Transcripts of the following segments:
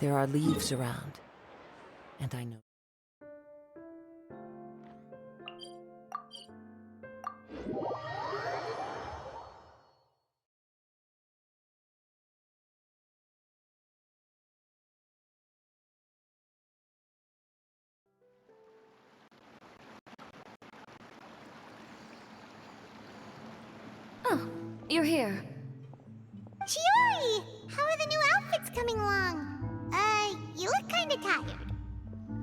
There are leaves around, and I know. Oh, you're here. Chiori! How are the new outfits coming along? You look kinda tired.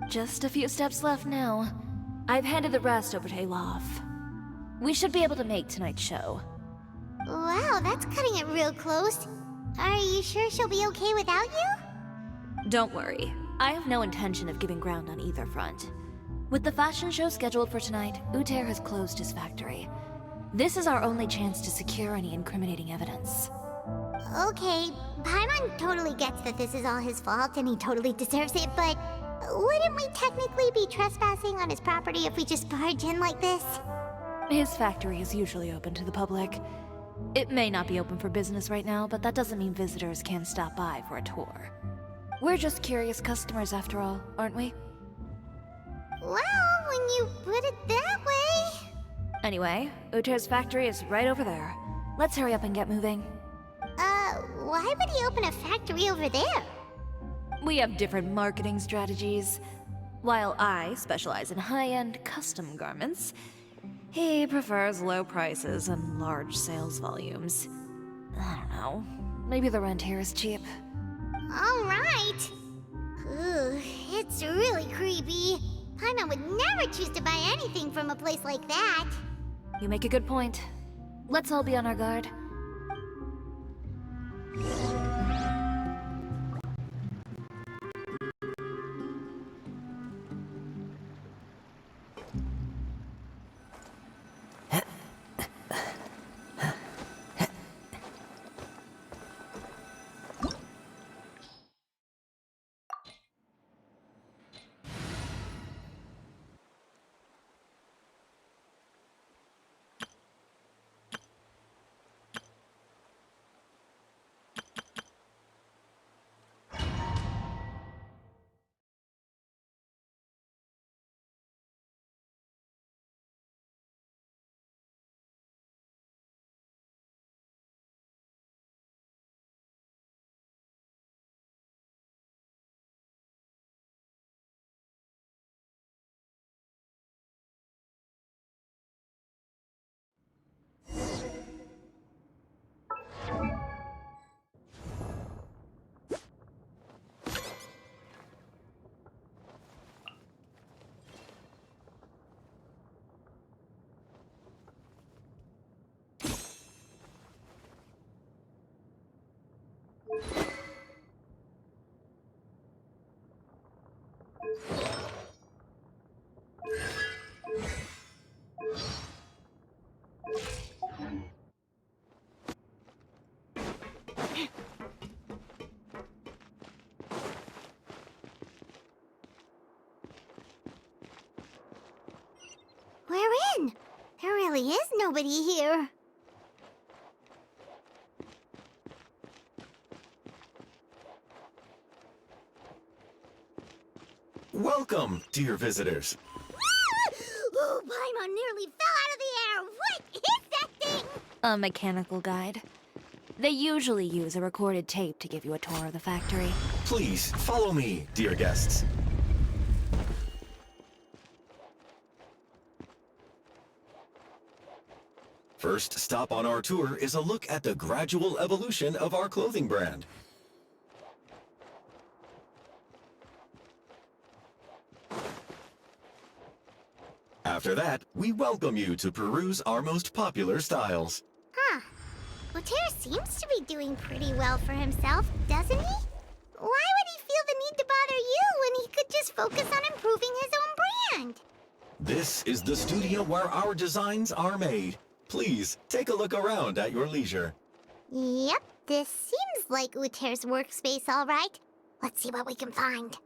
Just a few steps left now. I've handed the rest over to Olaf. We should be able to make tonight's show. Wow, that's cutting it real close. Are you sure she'll be okay without you? Don't worry. I have no intention of giving ground on either front. With the fashion show scheduled for tonight, Uther has closed his factory. This is our only chance to secure any incriminating evidence. Okay, Paimon totally gets that this is all his fault and he totally deserves it, but wouldn't we technically be trespassing on his property if we just barge in like this? His factory is usually open to the public. It may not be open for business right now, but that doesn't mean visitors can't stop by for a tour. We're just curious customers after all, aren't we? Well, when you put it that way... Anyway, Uther's factory is right over there. Let's hurry up and get moving. Why would he open a factory over there? We have different marketing strategies. While I specialize in high-end custom garments, he prefers low prices and large sales volumes. I don't know. Maybe the rent here is cheap. Alright. Ooh, it's really creepy. Paimon would never choose to buy anything from a place like that. You make a good point. Let's all be on our guard. We're in! There really is nobody here. Welcome, dear visitors. Oh, Paimon nearly fell out of the air! What is that thing? A mechanical guide. They usually use a recorded tape to give you a tour of the factory. Please, follow me, dear guests. First stop on our tour is a look at the gradual evolution of our clothing brand. After that, we welcome you to peruse our most popular styles. Huh. Uther seems to be doing pretty well for himself, doesn't he? Why would he feel the need to bother you when he could just focus on improving his own brand? This is the studio where our designs are made. Please, take a look around at your leisure. Yep, this seems like Uther's workspace, all right. Let's see what we can find.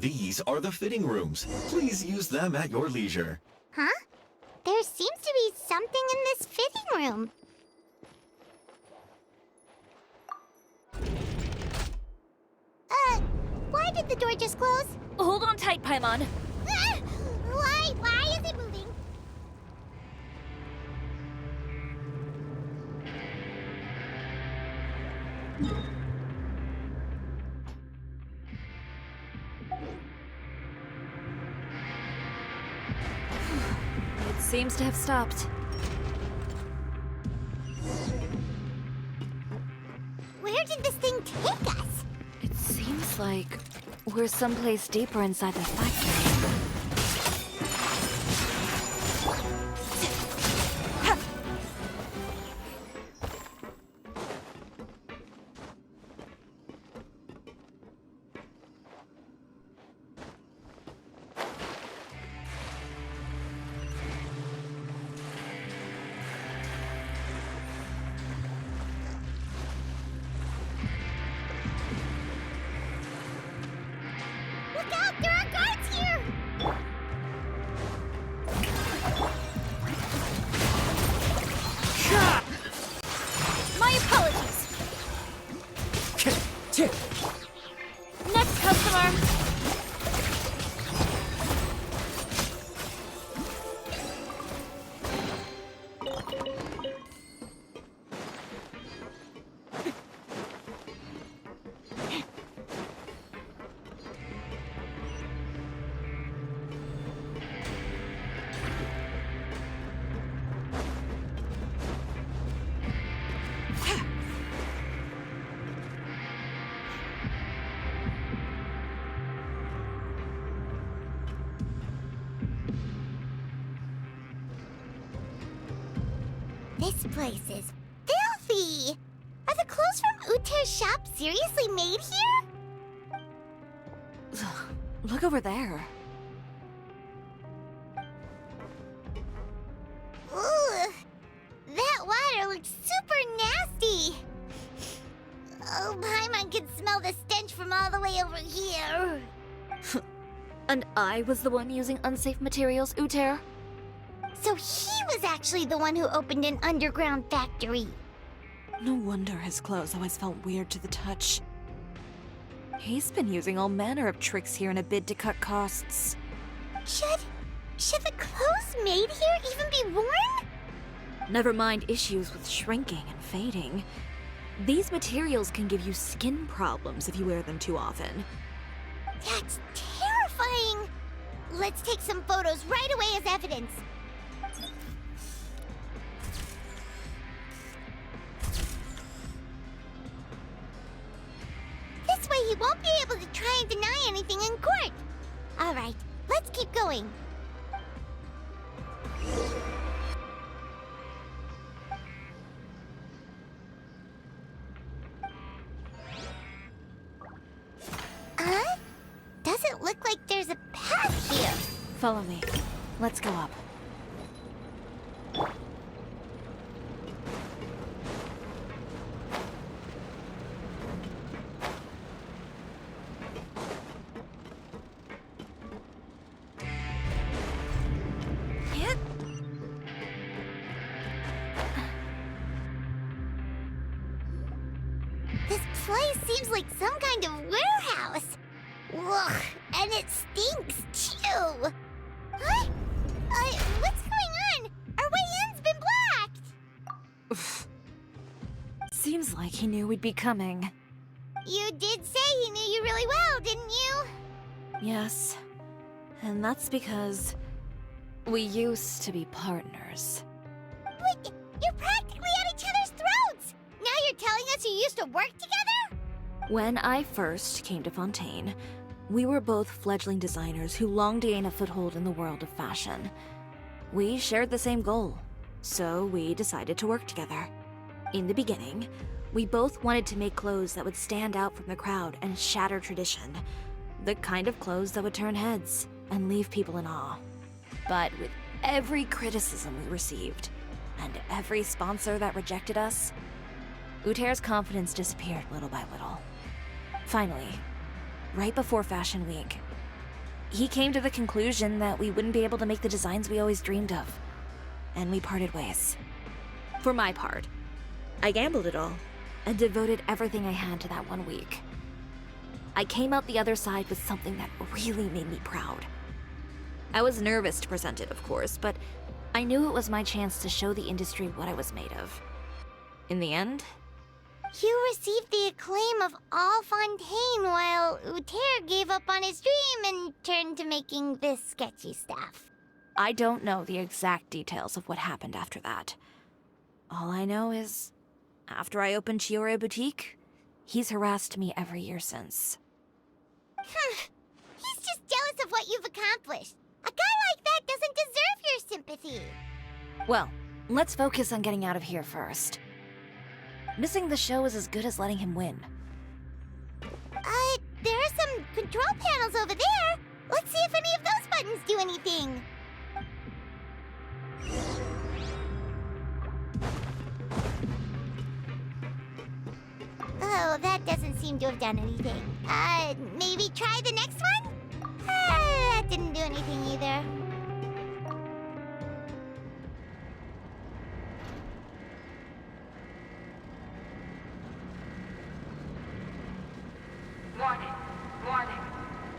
These are the fitting rooms. Please use them at your leisure. Huh? There seems to be something in this fitting room. Why did the door just close? Hold on tight, Paimon. Ah! Why is it moving? It seems to have stopped. Where did this thing take us? It seems like we're someplace deeper inside the factory. Look out! There are guards here! My apologies. Next customer. This place is filthy! Are the clothes from Uter's shop seriously made here? Look over there. Ugh! That water looks super nasty! Oh, Paimon can smell the stench from all the way over here. And I was the one using unsafe materials, Uter? So he was actually the one who opened an underground factory. No wonder his clothes always felt weird to the touch. He's been using all manner of tricks here in a bid to cut costs. Should the clothes made here even be worn? Never mind issues with shrinking and fading. These materials can give you skin problems if you wear them too often. That's terrifying! Let's take some photos right away as evidence. This way he won't be able to try and deny anything in court. All right, let's keep going. Doesn't look like there's a path here. Follow me. Let's go up. This place seems like some kind of warehouse. Ugh, and it stinks too. Huh? What's going on? Our way in's been blocked. Seems like he knew we'd be coming. You did say he knew you really well, didn't you? Yes. And that's because we used to be partners. But you're practically at each other's throats. Now you're telling us you used to work together? When I first came to Fontaine, we were both fledgling designers who longed to gain a foothold in the world of fashion. We shared the same goal, so we decided to work together. In the beginning, we both wanted to make clothes that would stand out from the crowd and shatter tradition. The kind of clothes that would turn heads and leave people in awe. But with every criticism we received, and every sponsor that rejected us, Uter's confidence disappeared little by little. Finally, right before Fashion Week, he came to the conclusion that we wouldn't be able to make the designs we always dreamed of. And we parted ways. For my part, I gambled it all and devoted everything I had to that 1 week. I came out the other side with something that really made me proud. I was nervous to present it, of course, but I knew it was my chance to show the industry what I was made of. In the end, You received the acclaim of all Fontaine while Uter gave up on his dream and turned to making this sketchy stuff. I don't know the exact details of what happened after that. All I know is, after I opened Chiori Boutique, he's harassed me every year since. He's just jealous of what you've accomplished. A guy like that doesn't deserve your sympathy. Well, let's focus on getting out of here first. Missing the show is as good as letting him win. There are some control panels over there. Let's see if any of those buttons do anything. Oh, that doesn't seem to have done anything. Maybe try the next one? That didn't do anything either. Warning. Warning.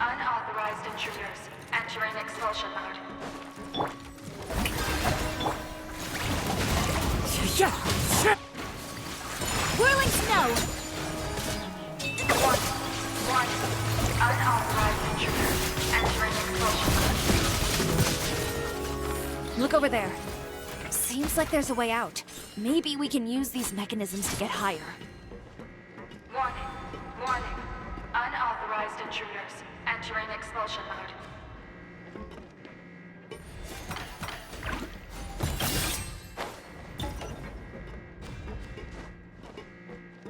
Unauthorized intruders entering expulsion mode. Whirling snow! Warning. Warning. Unauthorized intruders entering expulsion mode. Look over there. Seems like there's a way out. Maybe we can use these mechanisms to get higher. Warning. Warning. Unauthorized intruders entering expulsion mode.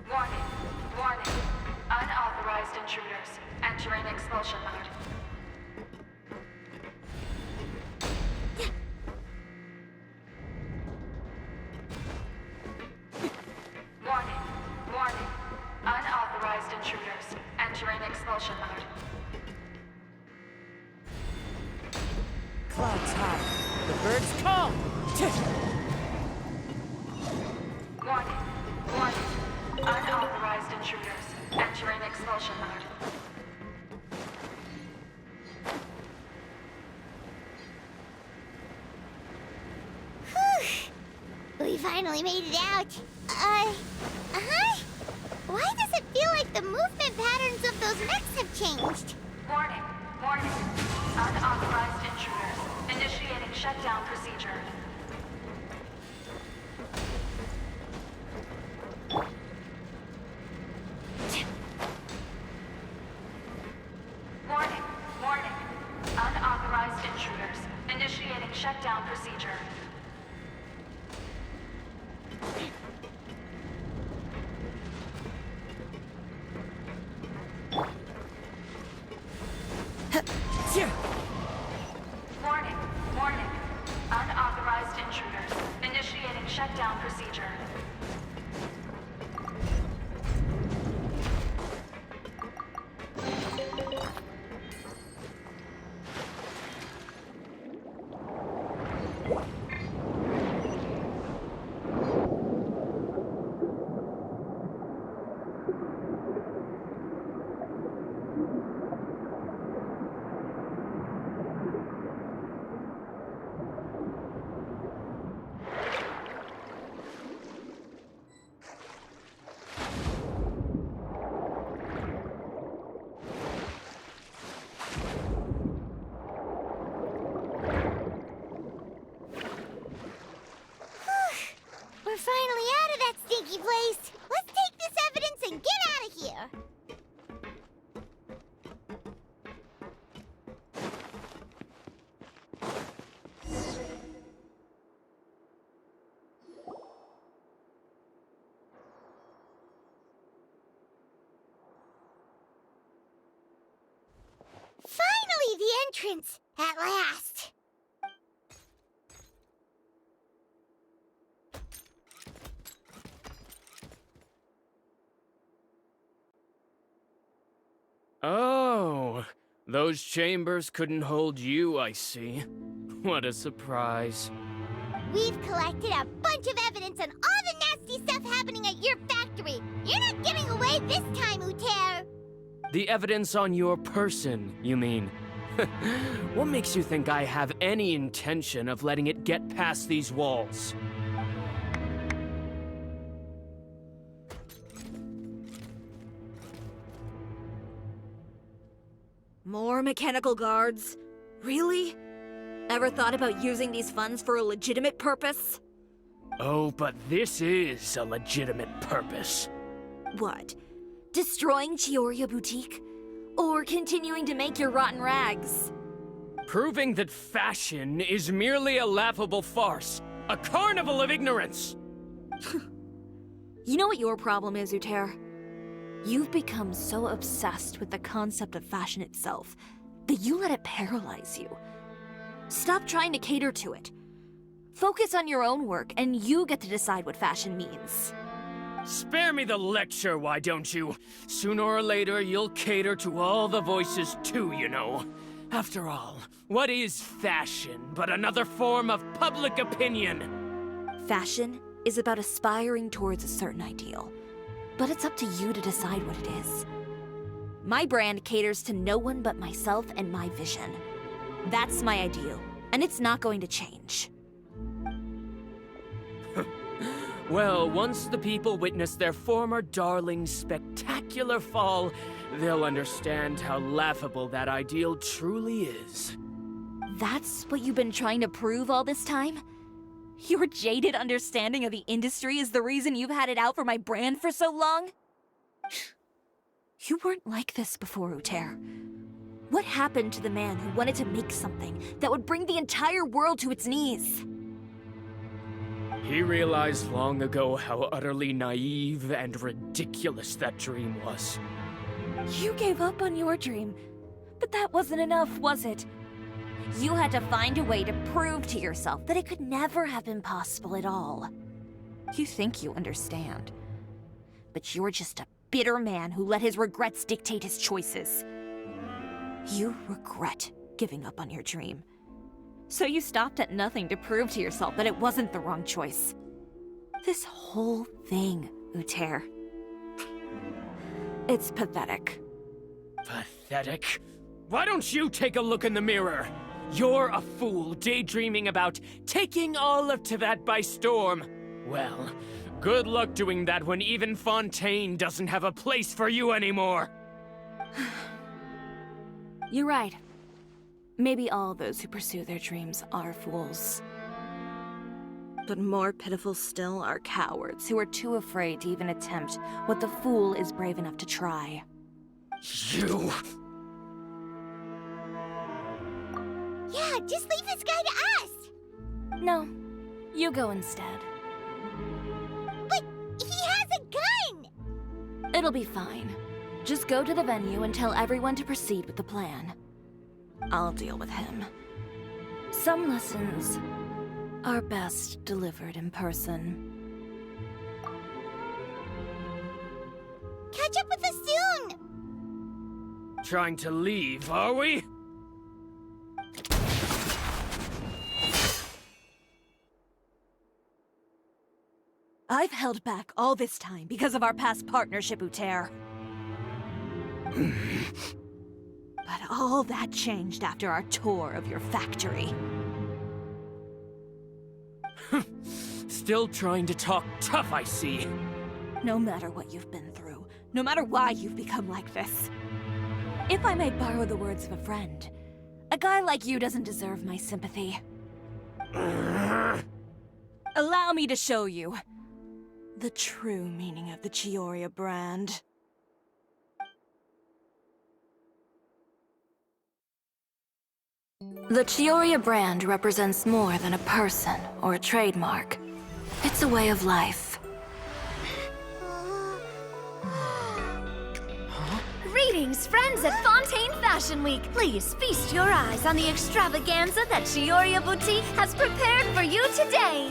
Warning. Warning. Unauthorized intruders entering expulsion mode. Warning. Warning. Unauthorized intruders entering expulsion mode. Clouds high. The birds come! Warning. Warning. Unauthorized intruders entering expulsion mode. We finally made it out. Why does it feel like the movement patterns of those mechs have changed? Warning. Warning. Unauthorized intruders initiating shutdown procedure. Warning. Warning. Unauthorized intruders initiating shutdown procedure. Warning. Warning. Unauthorized intruders initiating shutdown procedure. We're finally out of that stinky place. Let's take this evidence and get out of here. Finally, the entrance! At last! Oh, Those chambers couldn't hold you, I see. What a surprise. We've collected a bunch of evidence on all the nasty stuff happening at your factory. You're not getting away this time, Uter. The evidence on your person, you mean? What makes you think I have any intention of letting it get past these walls? More mechanical guards? Really? Ever thought about using these funds for a legitimate purpose? Oh, but this is a legitimate purpose. What? Destroying Chiori Boutique? Or continuing to make your rotten rags? Proving that fashion is merely a laughable farce. A carnival of ignorance! You know what your problem is, Uter? You've become so obsessed with the concept of fashion itself that you let it paralyze you. Stop trying to cater to it. Focus on your own work, and you get to decide what fashion means. Spare me the lecture, why don't you? Sooner or later, you'll cater to all the voices too, you know. After all, what is fashion but another form of public opinion? Fashion is about aspiring towards a certain ideal, but it's up to you to decide what it is. My brand caters to no one but myself and my vision. That's my ideal, and it's not going to change. Well, once the people witness their former darling's spectacular fall, they'll understand how laughable that ideal truly is. That's what you've been trying to prove all this time? Your jaded understanding of the industry is the reason you've had it out for my brand for so long? You weren't like this before, Uter. What happened to the man who wanted to make something that would bring the entire world to its knees? He realized long ago how utterly naive and ridiculous that dream was. You gave up on your dream, but that wasn't enough, was it? You had to find a way to prove to yourself that it could never have been possible at all. You think you understand, but you're just a bitter man who let his regrets dictate his choices. You regret giving up on your dream. So you stopped at nothing to prove to yourself that it wasn't the wrong choice. This whole thing, Uter. It's pathetic. Pathetic? Why don't you take a look in the mirror? You're a fool daydreaming about taking all of Teyvat by storm. Well, good luck doing that when even Fontaine doesn't have a place for you anymore. You're right. Maybe all those who pursue their dreams are fools. But more pitiful still are cowards who are too afraid to even attempt what the fool is brave enough to try. You... Yeah, just leave this guy to us. No, you go instead. But he has a gun! It'll be fine. Just go to the venue and tell everyone to proceed with the plan. I'll deal with him. Some lessons are best delivered in person. Catch up with us soon! Trying to leave, are we? I've held back all this time because of our past partnership, Uter. But all that changed after our tour of your factory. Still trying to talk tough, I see. No matter what you've been through, no matter why you've become like this. If I may borrow the words of a friend, a guy like you doesn't deserve my sympathy. Allow me to show you the true meaning of the Chiori brand. The Chiori brand represents more than a person or a trademark. It's a way of life. Greetings, friends at Fontaine Fashion Week. Please feast your eyes on the extravaganza that Chiori Boutique has prepared for you today.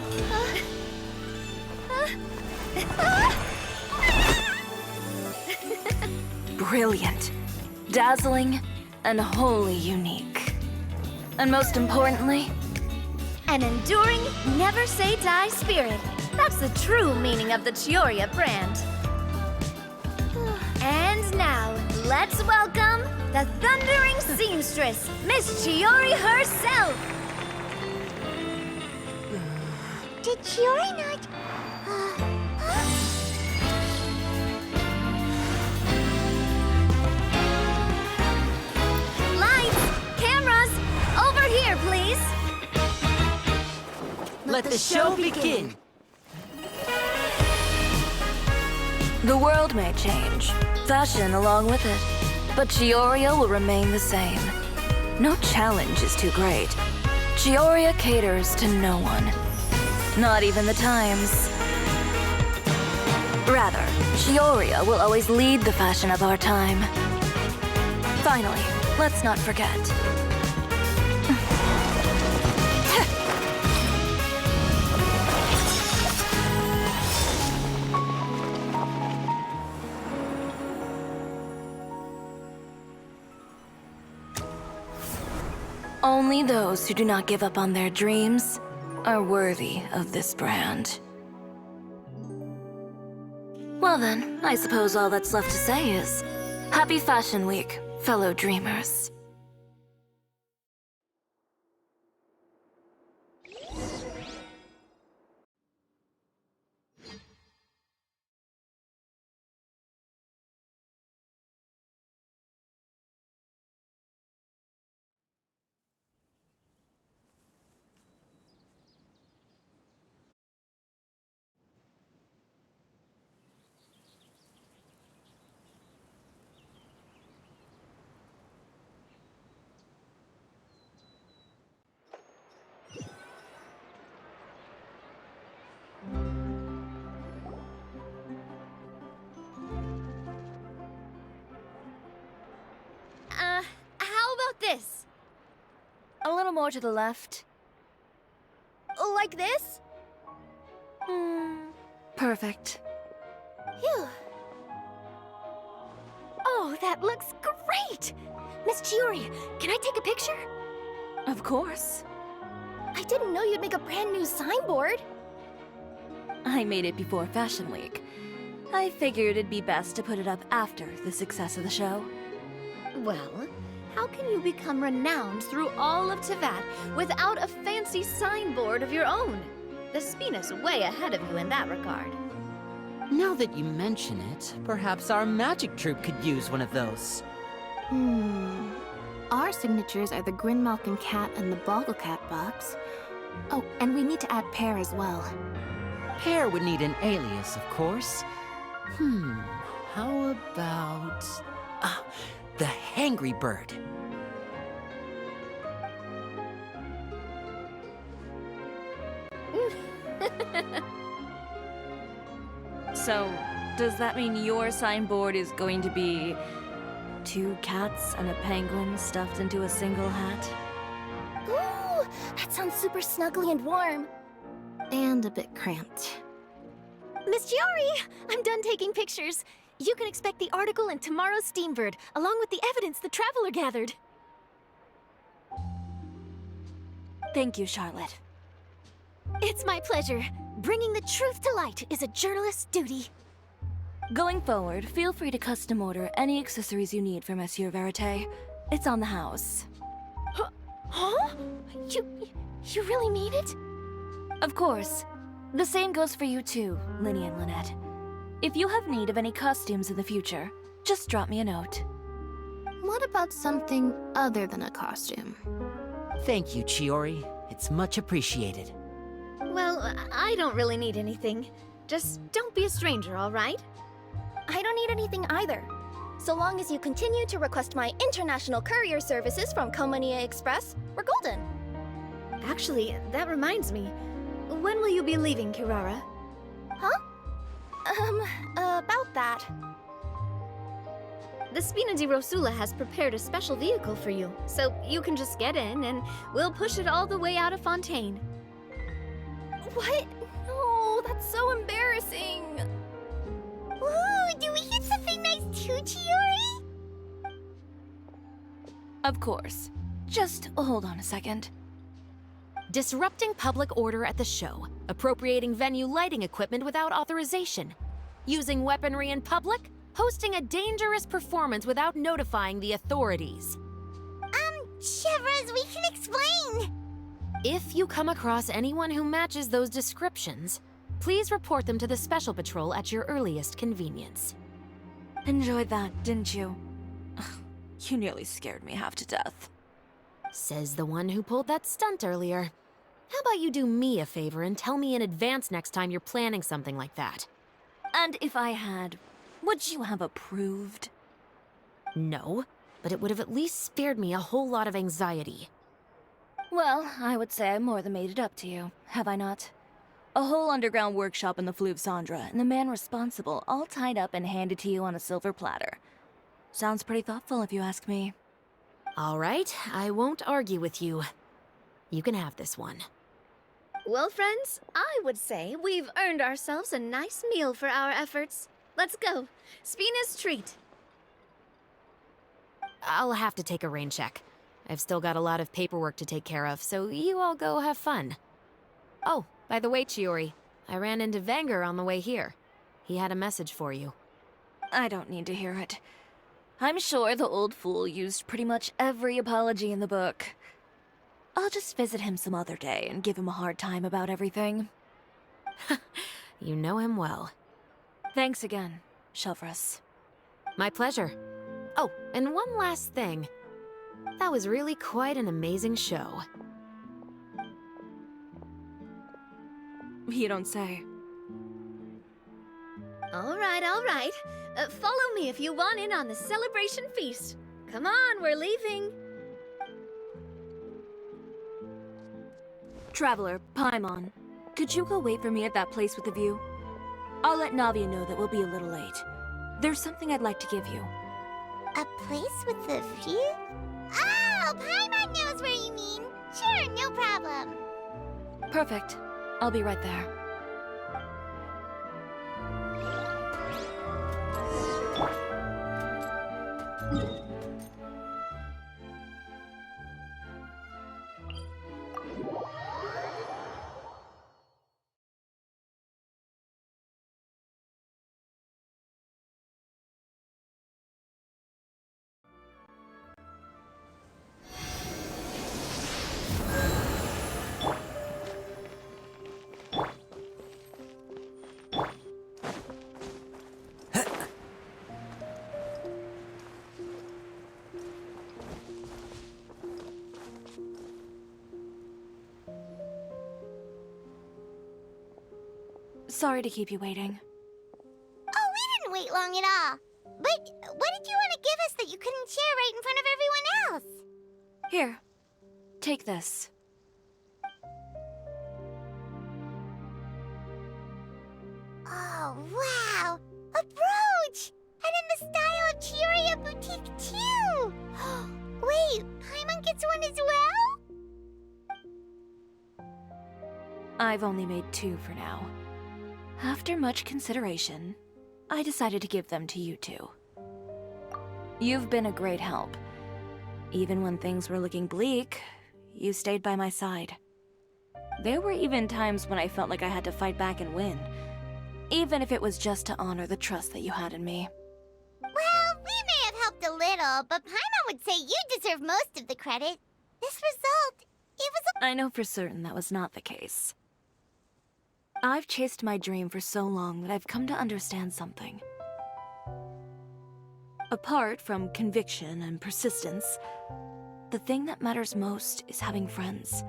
Brilliant, dazzling, and wholly unique. And most importantly, an enduring, never-say-die spirit. That's the true meaning of the Chiori brand. And now, let's welcome the thundering seamstress, Miss Chiori herself! Did Chiori not... Lights! Cameras! Over here, please! Let the show begin! The world may change, fashion along with it, but Chioria will remain the same. No challenge is too great. Chioria caters to no one. Not even the times. Rather, Chioria will always lead the fashion of our time. Finally, let's not forget. Only those who do not give up on their dreams are worthy of this brand. Well then, I suppose all that's left to say is, Happy Fashion Week, fellow dreamers. How about this? A little more to the left. Like this? Perfect. Phew. Oh, that looks great! Miss Chiori, can I take a picture? Of course. I didn't know you'd make a brand new signboard. I made it before Fashion Week. I figured it'd be best to put it up after the success of the show. Well, how can you become renowned through all of Teyvat without a fancy signboard of your own? The Spina's way ahead of you in that regard. Now that you mention it, perhaps our magic troupe could use one of those. Our signatures are the Grinmalkin cat and the Bogglecat box. Oh, and we need to add Pear as well. Pear would need an alias, of course. How about... the Hangry Bird. So, does that mean your signboard is going to be 2 cats and a penguin stuffed into a single hat? Ooh, that sounds super snuggly and warm. And a bit cramped. Miss Chiori, I'm done taking pictures. You can expect the article in tomorrow's Steambird, along with the evidence the Traveler gathered. Thank you, Charlotte. It's my pleasure. Bringing the truth to light is a journalist's duty. Going forward, feel free to custom order any accessories you need for Monsieur Verite. It's on the house. Huh? You really mean it? Of course. The same goes for you too, Linny and Lynette. If you have need of any costumes in the future, just drop me a note. What about something other than a costume? Thank you, Chiori. It's much appreciated. Well, I don't really need anything. Just don't be a stranger, all right? I don't need anything either. So long as you continue to request my international courier services from Komania Express, we're golden. Actually, that reminds me. When will you be leaving, Kirara? Huh? About that. The Spina di Rosula has prepared a special vehicle for you, so you can just get in and we'll push it all the way out of Fontaine. What? No, that's so embarrassing. Ooh, do we get something nice too, Chiori? Of course. Just hold on a second. Disrupting public order at the show, appropriating venue lighting equipment without authorization, using weaponry in public, hosting a dangerous performance without notifying the authorities. Chevras, we can explain! If you come across anyone who matches those descriptions, please report them to the Special Patrol at your earliest convenience. Enjoyed that, didn't you? Ugh, you nearly scared me half to death. Says the one who pulled that stunt earlier. How about you do me a favor and tell me in advance next time you're planning something like that? And if I had, would you have approved? No, but it would have at least spared me a whole lot of anxiety. Well, I would say I more than made it up to you, have I not? A whole underground workshop in the Fleuve Cendra, and the man responsible all tied up and handed to you on a silver platter. Sounds pretty thoughtful if you ask me. All right, I won't argue with you. You can have this one. Well, friends, I would say we've earned ourselves a nice meal for our efforts. Let's go. Spina's treat. I'll have to take a rain check. I've still got a lot of paperwork to take care of, so you all go have fun. Oh, by the way, Chiori, I ran into Vanger on the way here. He had a message for you. I don't need to hear it. I'm sure the old fool used pretty much every apology in the book. I'll just visit him some other day and give him a hard time about everything. You know him well. Thanks again, Chevras. My pleasure. Oh, and one last thing. That was really quite an amazing show. You don't say. All right, all right. Follow me if you want in on the celebration feast. Come on, we're leaving. Traveler, Paimon, could you go wait for me at that place with the view? I'll let Navia know that we'll be a little late. There's something I'd like to give you. A place with a view? Oh, Paimon knows where you mean. Sure, no problem. Perfect. I'll be right there. Sorry to keep you waiting. Oh, we didn't wait long at all. But what did you want to give us that you couldn't share right in front of everyone else? Here, take this. Oh, wow! A brooch! And in the style of Chiori Boutique, too! Wait, Paimon gets one as well? I've only made 2 for now. After much consideration, I decided to give them to you two. You've been a great help. Even when things were looking bleak, you stayed by my side. There were even times when I felt like I had to fight back and win, even if it was just to honor the trust that you had in me. Well, we may have helped a little, but Paimon would say you deserve most of the credit. This result, it was I know for certain that was not the case. I've chased my dream for so long that I've come to understand something. Apart from conviction and persistence, the thing that matters most is having friends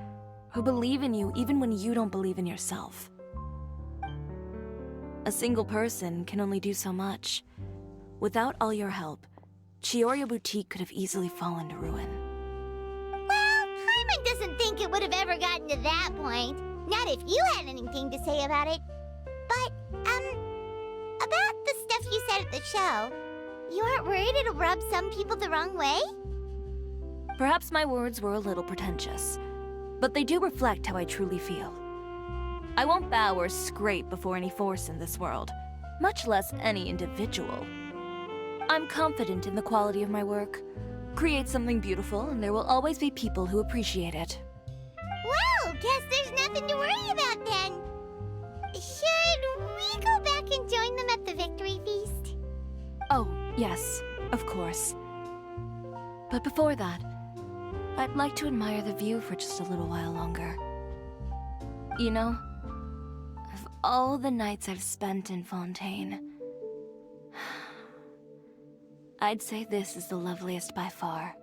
who believe in you even when you don't believe in yourself. A single person can only do so much. Without all your help, Chiori Boutique could have easily fallen to ruin. Well, Paimon doesn't think it would have ever gotten to that point. Not if you had anything to say about it. But, about the stuff you said at the show, you aren't worried it'll rub some people the wrong way? Perhaps my words were a little pretentious, but they do reflect how I truly feel. I won't bow or scrape before any force in this world, much less any individual. I'm confident in the quality of my work, Create something beautiful, and there will always be people who appreciate it. Well, guess there's nothing to worry about then. Should we go back and join them at the victory feast? Oh, yes, of course. But before that, I'd like to admire the view for just a little while longer. You know, of all the nights I've spent in Fontaine, I'd say this is the loveliest by far.